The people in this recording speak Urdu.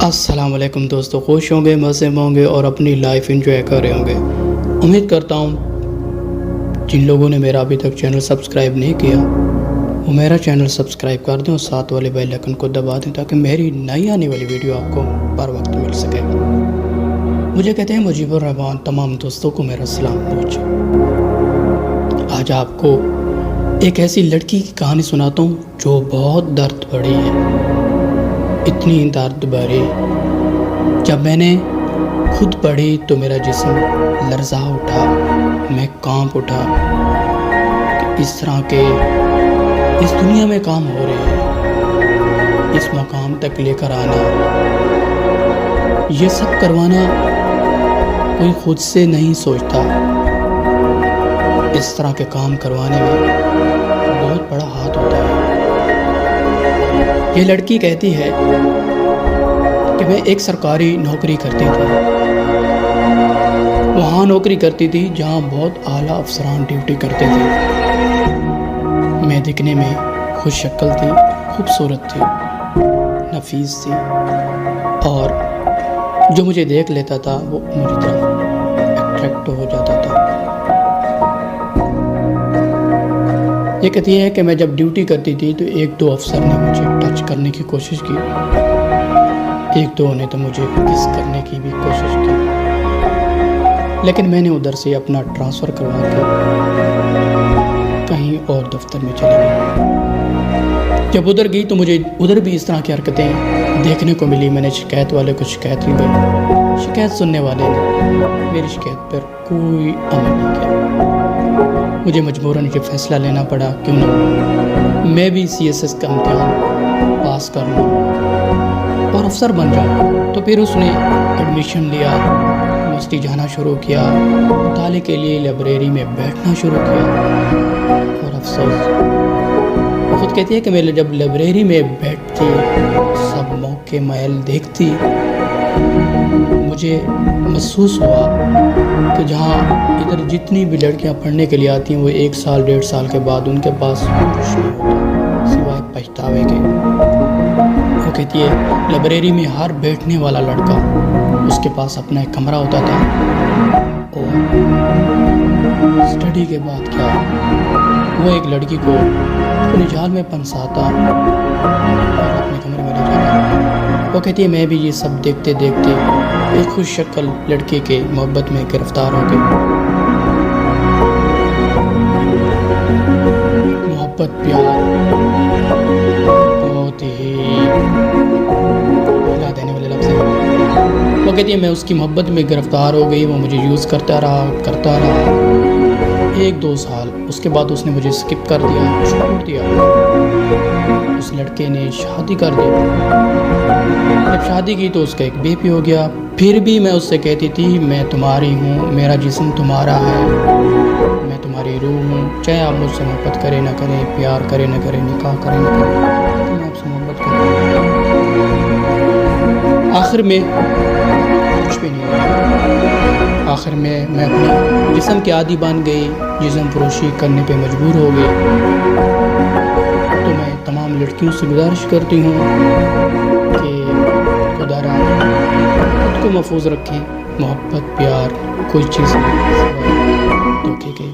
السلام علیکم دوستو، خوش ہوں گے، مزے میں ہوں گے اور اپنی لائف انجوائے کر رہے ہوں گے۔ امید کرتا ہوں جن لوگوں نے میرا ابھی تک چینل سبسکرائب نہیں کیا وہ میرا چینل سبسکرائب کر دیں اور ساتھ والے بیل آئیکن کو دبا دیں تاکہ میری نئی آنے والی ویڈیو آپ کو بر وقت مل سکے۔ مجھے کہتے ہیں مجیب الرحمان، تمام دوستوں کو میرا سلام پہنچے۔ آج آپ کو ایک ایسی لڑکی کی کہانی سناتا ہوں جو بہت درد بھری ہے، اتنی درد بھری جب میں نے خود پڑھی تو میرا جسم لرزا اٹھا، میں کانپ اٹھا کہ اس طرح کے اس دنیا میں کام ہو رہے ہیں، اس مقام تک لے کر آنا، یہ سب کروانا کوئی خود سے نہیں سوچتا۔ اس طرح کے کام کروانے میں بہت بڑا ہاتھ ہوتا ہے۔ یہ لڑکی کہتی ہے کہ میں ایک سرکاری نوکری کرتی تھی، وہاں نوکری کرتی تھی جہاں بہت اعلیٰ افسران ڈیوٹی کرتے تھے۔ میں دکھنے میں خوش شکل تھی، خوبصورت تھی، نفیس تھی اور جو مجھے دیکھ لیتا تھا وہ میری طرف اٹریکٹ ہو جاتا تھا۔ یہ کہتی ہے کہ میں جب ڈیوٹی کرتی تھی تو ایک دو افسر نے مجھے ٹچ کرنے کی کوشش کی، ایک دو نے تو مجھے کس کرنے کی بھی کوشش کی، لیکن میں نے ادھر سے اپنا ٹرانسفر کروا کے کہیں اور دفتر میں چلی گئی۔ جب ادھر گئی تو مجھے ادھر بھی اس طرح کی حرکتیں دیکھنے کو ملی۔ میں نے شکایت والے کو شکایت کی گئی، شکایت سننے والے نے میری شکایت پر کوئی عمل نہیں کیا۔ مجھے مجبوراً یہ فیصلہ لینا پڑا کیوں نہ میں بھی CSS کا امتحان پاس کر لوں اور افسر بن جاؤں۔ تو پھر اس نے ایڈمیشن لیا، یونیورسٹی جانا شروع کیا، مطالعے کے لیے لائبریری میں بیٹھنا شروع کیا۔ اور افسوس، وہ خود کہتی ہے کہ میں جب لائبریری میں بیٹھتی، سب موقع محل دیکھتی، مجھے محسوس ہوا کہ جہاں ادھر جتنی بھی لڑکیاں پڑھنے کے لیے آتی ہیں وہ 1 سال 1.5 سال کے بعد ان کے پاس کچھ نہیں ہوتا سوائے پچھتاوے کے۔ وہ کہتی ہے لائبریری میں ہر بیٹھنے والا لڑکا اس کے پاس اپنا ایک کمرہ ہوتا تھا اور اسٹڈی کے بعد کیا وہ ایک لڑکی کو اپنے جال میں پھنساتا اور اپنے کمرے میں لے جاتا۔ وہ کہتی ہے میں بھی یہ سب دیکھتے دیکھتے ایک خوش شکل لڑکے کے محبت میں گرفتار ہو گئی۔ محبت پیار بہت ہی ہلا دینے والے لفظ ہیں۔ وہ کہتی ہے میں اس کی محبت میں گرفتار ہو گئی، وہ مجھے یوز کرتا رہا 1-2 سال۔ اس کے بعد اس نے مجھے سکپ کر دیا، چھوڑ دیا۔ اس لڑکے نے شادی کر دی۔ جب شادی کی تو اس کا ایک بیبی ہو گیا۔ پھر بھی میں اس سے کہتی تھی میں تمہاری ہوں، میرا جسم تمہارا ہے، میں تمہاری روح ہوں، چاہے آپ مجھ سے محبت کرے نہ کرے، پیار کرے نہ کرے، نکاح کرے نہ کرے، میں آپ سے محبت کروں۔ آخر میں کچھ بھی نہیں ہوا۔ آخر میں اپنے جسم کے عادی بن گئی، جسم فروشی کرنے پہ مجبور ہو گئی۔ تو میں تمام لڑکیوں سے گزارش کرتی ہوں کہ خدا را خود کو محفوظ رکھیں، محبت پیار کوئی چیز نہیں سوائے دھوکے کے۔